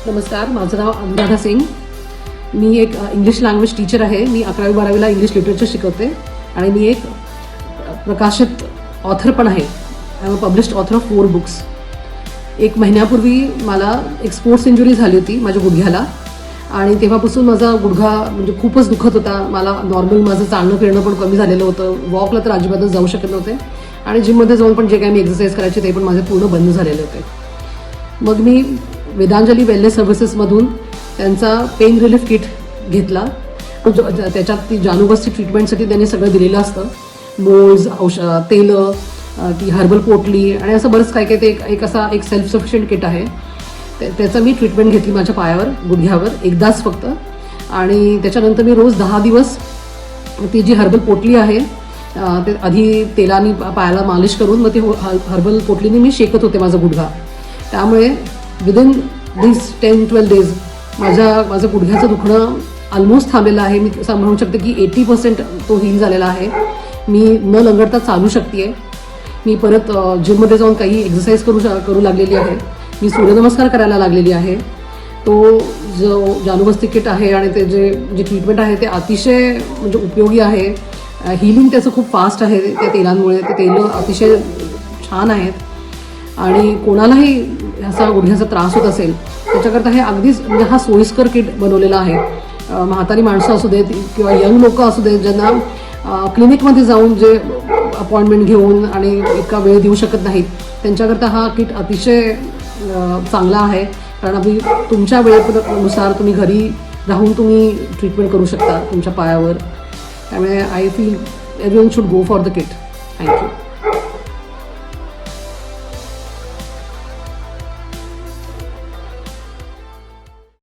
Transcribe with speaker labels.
Speaker 1: नमस्कार, माझं नाव अनुराधा सिंग. मी एक इंग्लिश लँग्वेज टीचर आहे. मी 11वी-12वीला इंग्लिश लिटरेचर शिकवते आणि मी एक प्रकाशित ऑथर पण आहे. I am a published author of 4 books. 1 महिन्यापूर्वी मला एक स्पोर्ट्स इंजुरी झाली होती माझ्या गुडघ्याला आणि तेव्हापासून माझा गुडघा म्हणजे खूपच दुखत होता. मला नॉर्मल माझं चालणं फिरणं पण कमी झालेलं होतं. वॉकला तर अजिबातच जाऊ शकत नव्हते आणि जिममध्ये जाऊन पण जे काही मी एक्सरसाइज करायचे ते पण माझे पूर्ण बंद झालेले होते. मग मी वेदांजली वेलनेस सर्व्हिसेसमधून त्यांचा पेन रिलीफ किट घेतला. त्याच्यात ती जानूबस्ती ट्रीटमेंटसाठी त्यांनी सगळं दिलेलं असतं. मोल्ड्स, औषध, तेलं, ती हर्बल पोटली आणि असं बरंच काय काय. ते एक सेल्फ सफिशियंट किट आहे. त्याचं मी ट्रीटमेंट घेतली माझ्या पायावर, गुडघ्यावर एकदाच फक्त. आणि त्याच्यानंतर मी रोज 10 दिवस ती जी हर्बल पोटली आहे ते आधी तेलाने पायाला मालिश करून मग ती हर्बल पोटलीने मी शेकत होते माझा गुडघा. त्यामुळे विदिन दिस 10-12 डेज माझं गुडघ्याचं दुखणं ऑलमोस्ट थांबलेलं आहे. मी असं म्हणू शकते की 80% तो हील झालेला आहे. मी न लंगडता चालू शकते. मी परत जिममध्ये जाऊन काही एक्सरसाइज करू लागलेली आहे. मी सूर्यनमस्कार करायला लागलेली आहे. तो जो जानूबस्ती किट आहे आणि ते जे ट्रीटमेंट आहे ते अतिशय म्हणजे उपयोगी आहे. हिलिंग त्याचं खूप फास्ट आहे त्या तेलांमुळे. ते तेलं अतिशय छान आहेत आणि कोणालाही असा गुडघ्याचा त्रास होत असेल त्याच्याकरता हे अगदीच म्हणजे हा सोयीस्कर किट बनवलेला आहे. म्हातारी माणसं असू देत किंवा यंग लोकं असू देत ज्यांना क्लिनिकमध्ये जाऊन जे अपॉइंटमेंट घेऊन आणि इतका वेळ देऊ शकत नाहीत त्यांच्याकरता हा किट अतिशय चांगला आहे. कारण अगदी तुमच्या वेळेनुसार तुम्ही घरी राहून तुम्ही ट्रीटमेंट करू शकता तुमच्या पायावर. त्यामुळे I feel everyone should go for the kit. Thank you.